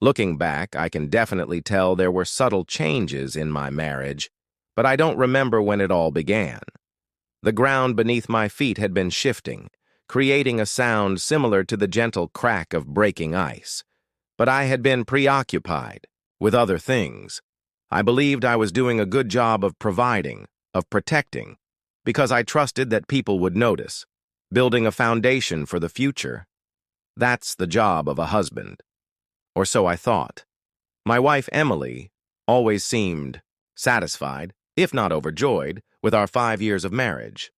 Looking back, I can definitely tell there were subtle changes in my marriage, but I don't remember when it all began. The ground beneath my feet had been shifting, creating a sound similar to the gentle crack of breaking ice. But I had been preoccupied with other things. I believed I was doing a good job of providing, of protecting, because I trusted that people would notice, building a foundation for the future. That's the job of a husband. Or so I thought. My wife, Emily, always seemed satisfied, if not overjoyed, with our 5 years of marriage.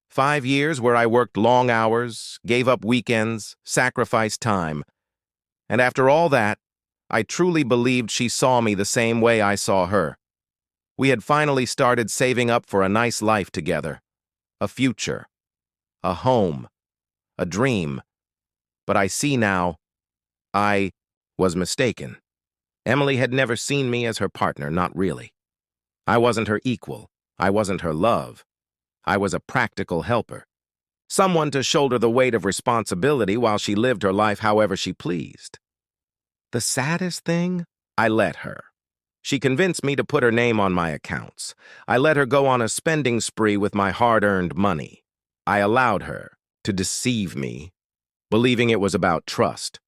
5 years where I worked long hours, gave up weekends, sacrificed time. And after all that, I truly believed she saw me the same way I saw her. We had finally started saving up for a nice life together, a future, a home, a dream. But I see now, I was mistaken. Emily had never seen me as her partner, not really. I wasn't her equal. I wasn't her love. I was a practical helper. Someone to shoulder the weight of responsibility while she lived her life however she pleased. The saddest thing? I let her. She convinced me to put her name on my accounts. I let her go on a spending spree with my hard-earned money. I allowed her to deceive me, believing it was about trust.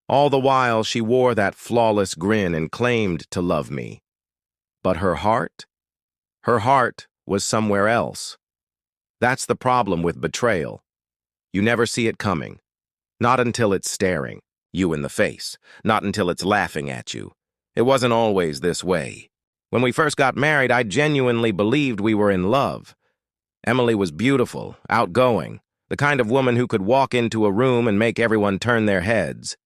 All the while, she wore that flawless grin and claimed to love me. But her heart? Her heart was somewhere else. That's the problem with betrayal. You never see it coming. Not until it's staring you in the face. Not until it's laughing at you. It wasn't always this way. When we first got married, I genuinely believed we were in love. Emily was beautiful, outgoing, the kind of woman who could walk into a room and make everyone turn their heads.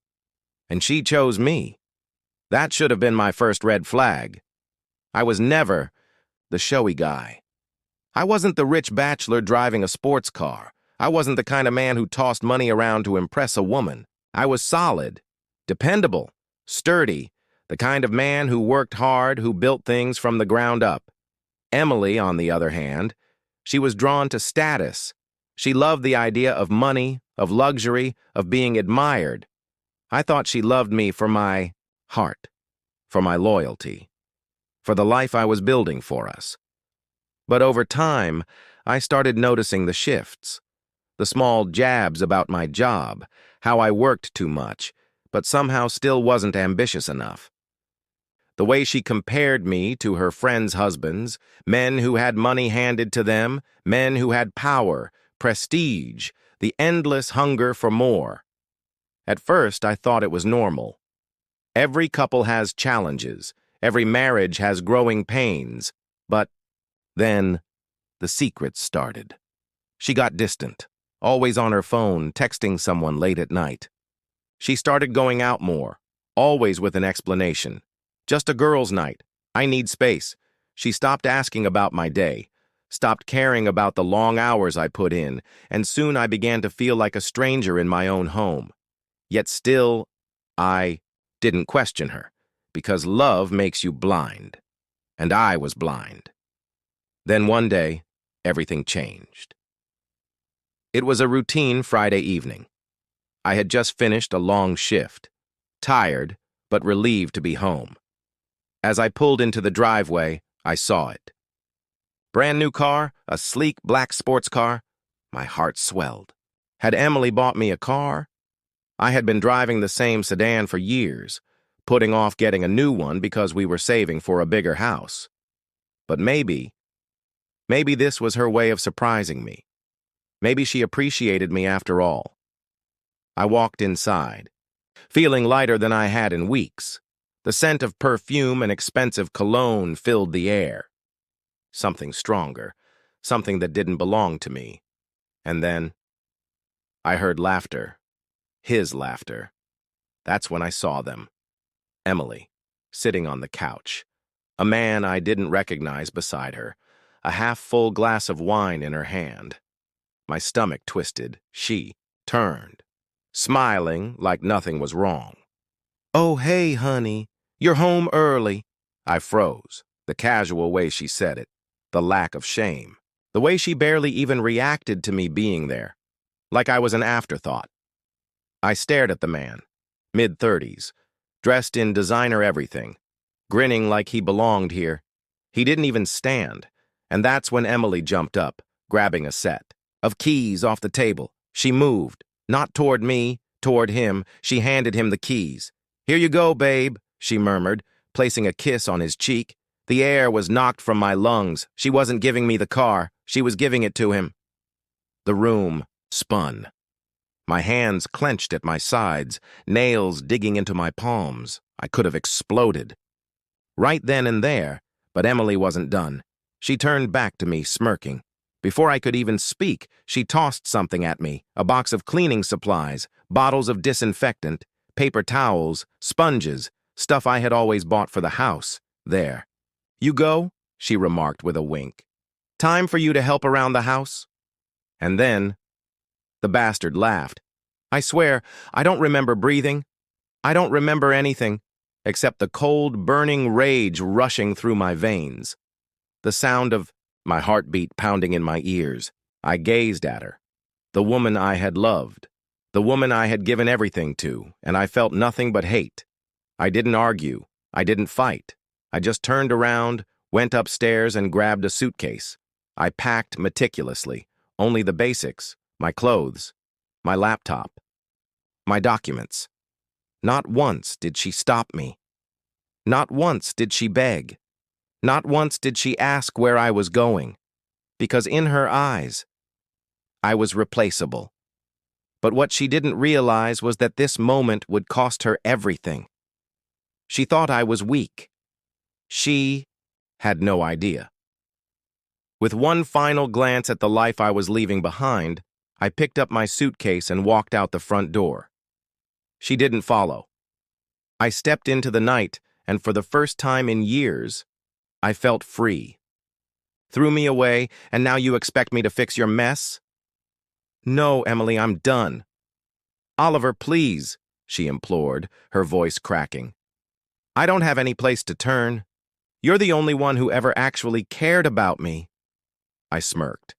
And she chose me. That should have been my first red flag. I was never the showy guy. I wasn't the rich bachelor driving a sports car. I wasn't the kind of man who tossed money around to impress a woman. I was solid, dependable, sturdy, the kind of man who worked hard, who built things from the ground up. Emily, on the other hand, she was drawn to status. She loved the idea of money, of luxury, of being admired. I thought she loved me for my heart, for my loyalty, for the life I was building for us. But over time, I started noticing the shifts, the small jabs about my job, how I worked too much, but somehow still wasn't ambitious enough. The way she compared me to her friends' husbands, men who had money handed to them, men who had power, prestige, the endless hunger for more. At first, I thought it was normal. Every couple has challenges. Every marriage has growing pains. But then, the secrets started. She got distant, always on her phone, texting someone late at night. She started going out more, always with an explanation. Just a girls' night. I need space. She stopped asking about my day, stopped caring about the long hours I put in, and soon I began to feel like a stranger in my own home. Yet still, I didn't question her, because love makes you blind. And I was blind. Then one day, everything changed. It was a routine Friday evening. I had just finished a long shift, tired, but relieved to be home. As I pulled into the driveway, I saw it. Brand new car, a sleek black sports car. My heart swelled. Had Emily bought me a car? I had been driving the same sedan for years, putting off getting a new one because we were saving for a bigger house. But maybe this was her way of surprising me. Maybe she appreciated me after all. I walked inside, feeling lighter than I had in weeks. The scent of perfume and expensive cologne filled the air. Something stronger, something that didn't belong to me. And then, I heard laughter. His laughter. That's when I saw them. Emily, sitting on the couch. A man I didn't recognize beside her. A half-full glass of wine in her hand. My stomach twisted. She turned, smiling like nothing was wrong. "Oh, hey, honey, you're home early." I froze, the casual way she said it, the lack of shame, the way she barely even reacted to me being there, like I was an afterthought. I stared at the man, mid-30s, dressed in designer everything, grinning like he belonged here. He didn't even stand, and that's when Emily jumped up, grabbing a set of keys off the table. She moved, not toward me, toward him. She handed him the keys. "Here you go, babe," she murmured, placing a kiss on his cheek. The air was knocked from my lungs. She wasn't giving me the car. She was giving it to him. The room spun. My hands clenched at my sides, nails digging into my palms. I could have exploded. Right then and there, but Emily wasn't done. She turned back to me, smirking. Before I could even speak, she tossed something at me, a box of cleaning supplies, bottles of disinfectant, paper towels, sponges, stuff I had always bought for the house. There. "You go," she remarked with a wink. "Time for you to help around the house?" And then, the bastard laughed. I swear, I don't remember breathing. I don't remember anything, except the cold, burning rage rushing through my veins. The sound of my heartbeat pounding in my ears. I gazed at her. The woman I had loved. The woman I had given everything to, and I felt nothing but hate. I didn't argue. I didn't fight. I just turned around, went upstairs, and grabbed a suitcase. I packed meticulously, only the basics, my clothes, my laptop, my documents. Not once did she stop me. Not once did she beg. Not once did she ask where I was going, because in her eyes, I was replaceable. But what she didn't realize was that this moment would cost her everything. She thought I was weak. She had no idea. With one final glance at the life I was leaving behind, I picked up my suitcase and walked out the front door. She didn't follow. I stepped into the night, and for the first time in years, I felt free. Threw me away, and now you expect me to fix your mess? No, Emily, I'm done. Oliver, please, she implored, her voice cracking. I don't have any place to turn. You're the only one who ever actually cared about me. I smirked.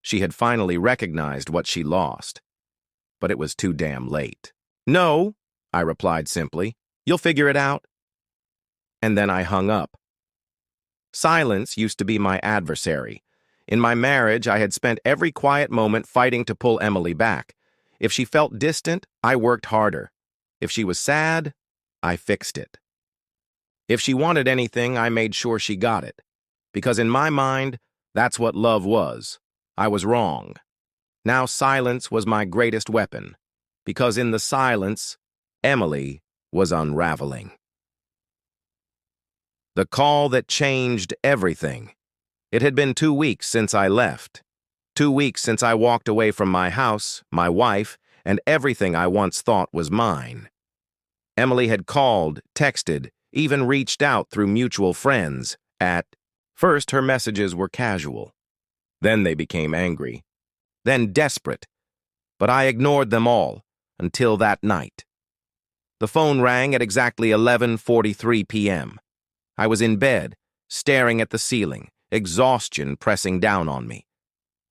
She had finally recognized what she lost. But it was too damn late. No, I replied simply. You'll figure it out. And then I hung up. Silence used to be my adversary. In my marriage, I had spent every quiet moment fighting to pull Emily back. If she felt distant, I worked harder. If she was sad, I fixed it. If she wanted anything, I made sure she got it. Because in my mind, that's what love was. I was wrong. Now silence was my greatest weapon. Because in the silence, Emily was unraveling. The call that changed everything. It had been 2 weeks since I left. 2 weeks since I walked away from my house, my wife, and everything I once thought was mine. Emily had called, texted, even reached out through mutual friends. At first, her messages were casual. Then they became angry. Then desperate. But I ignored them all, until that night. The phone rang at exactly 11:43 p.m. I was in bed, staring at the ceiling, exhaustion pressing down on me.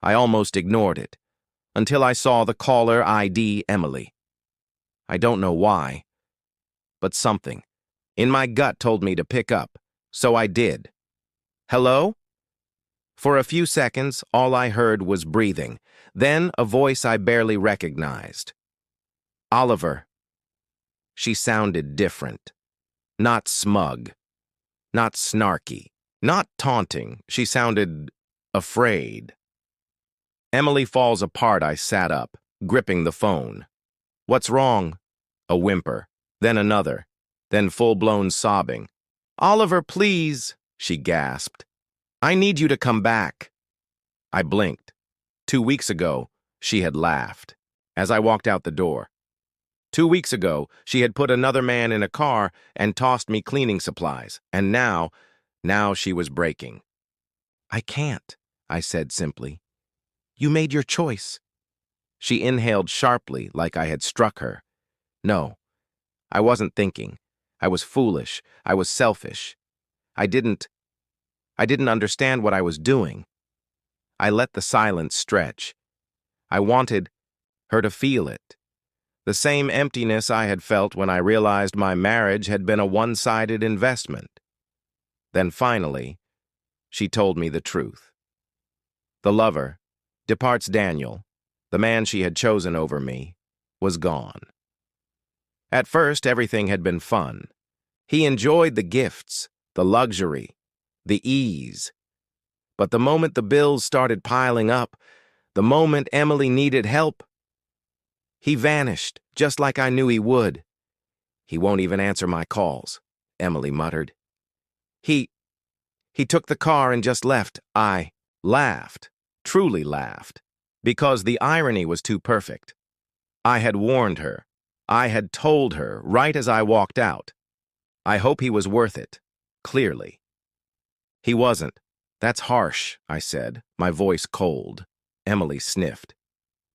I almost ignored it, until I saw the caller ID Emily. I don't know why, but something in my gut told me to pick up, so I did. Hello? For a few seconds, all I heard was breathing, then a voice I barely recognized. Oliver. She sounded different. Not smug. Not snarky. Not taunting. She sounded afraid. Emily falls apart. I sat up, gripping the phone. What's wrong? A whimper, then another, then full-blown sobbing. Oliver, please, she gasped. I need you to come back. I blinked. 2 weeks ago, she had laughed as I walked out the door. 2 weeks ago, she had put another man in a car and tossed me cleaning supplies, and now she was breaking. I can't, I said simply. You made your choice. She inhaled sharply like I had struck her. No, I wasn't thinking. I was foolish. I was selfish. I didn't understand what I was doing. I let the silence stretch. I wanted her to feel it. The same emptiness I had felt when I realized my marriage had been a one-sided investment. Then finally, she told me the truth. The lover, Departs Daniel, the man she had chosen over me, was gone. At first, everything had been fun. He enjoyed the gifts, the luxury, the ease. But the moment the bills started piling up, the moment Emily needed help, he vanished, just like I knew he would. He won't even answer my calls, Emily muttered. He took the car and just left. I laughed, truly laughed, because the irony was too perfect. I had warned her. I had told her right as I walked out. I hope he was worth it, clearly. He wasn't. That's harsh, I said, my voice cold. Emily sniffed.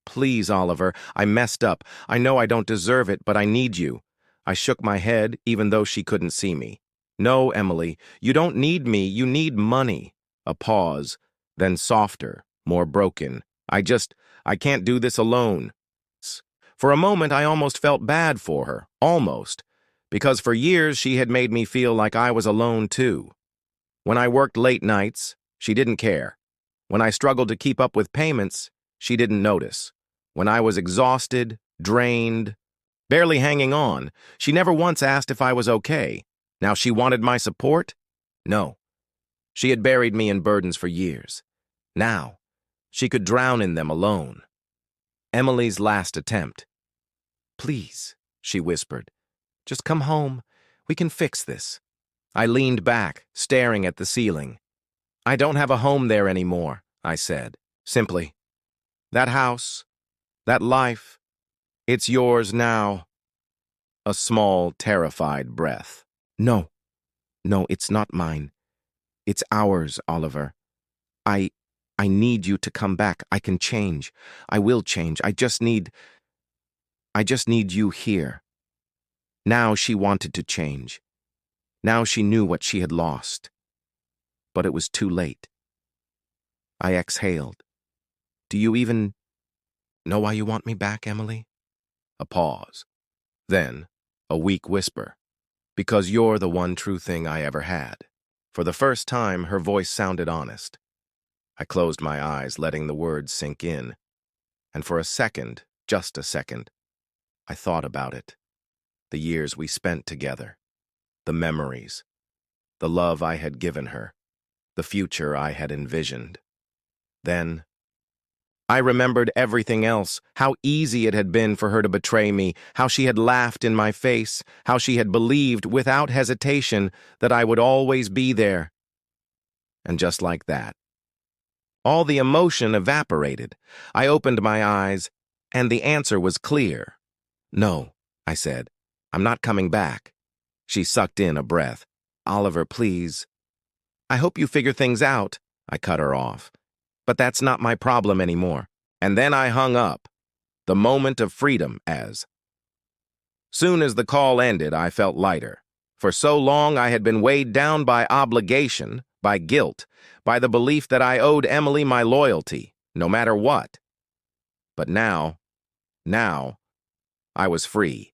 Please, Oliver, I messed up. I know I don't deserve it, but I need you. I shook my head, even though she couldn't see me. No, Emily, you don't need me, you need money. A pause, then softer, more broken. I can't do this alone. For a moment, I almost felt bad for her, almost, because for years she had made me feel like I was alone too. When I worked late nights, she didn't care. When I struggled to keep up with payments, she didn't notice. When I was exhausted, drained, barely hanging on, she never once asked if I was okay. Now she wanted my support? No. She had buried me in burdens for years. Now, she could drown in them alone. Emily's last attempt. Please, she whispered. Just come home. We can fix this. I leaned back, staring at the ceiling. I don't have a home there anymore, I said, simply. That house, that life, it's yours now. A small, terrified breath. No, it's not mine. It's ours, Oliver. I need you to come back. I can change. I will change. I just need you here. Now she wanted to change. Now she knew what she had lost. But it was too late. I exhaled. Do you even know why you want me back, Emily? A pause. Then, a weak whisper. Because you're the one true thing I ever had. For the first time, her voice sounded honest. I closed my eyes, letting the words sink in. And for a second, just a second, I thought about it. The years we spent together. The memories. The love I had given her. The future I had envisioned. Then, I remembered everything else, how easy it had been for her to betray me, how she had laughed in my face, how she had believed without hesitation that I would always be there. And just like that, all the emotion evaporated. I opened my eyes, and the answer was clear. No, I said, I'm not coming back. She sucked in a breath. Oliver, please. I hope you figure things out, I cut her off. But that's not my problem anymore. And then I hung up. The moment of freedom, as. Soon as the call ended, I felt lighter. For so long I had been weighed down by obligation, by guilt, by the belief that I owed Emily my loyalty, no matter what. But now, I was free.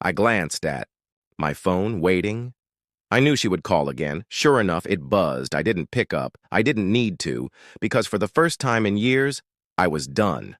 I glanced at my phone, waiting. I knew she would call again. Sure enough, it buzzed. I didn't pick up. I didn't need to, because for the first time in years, I was done.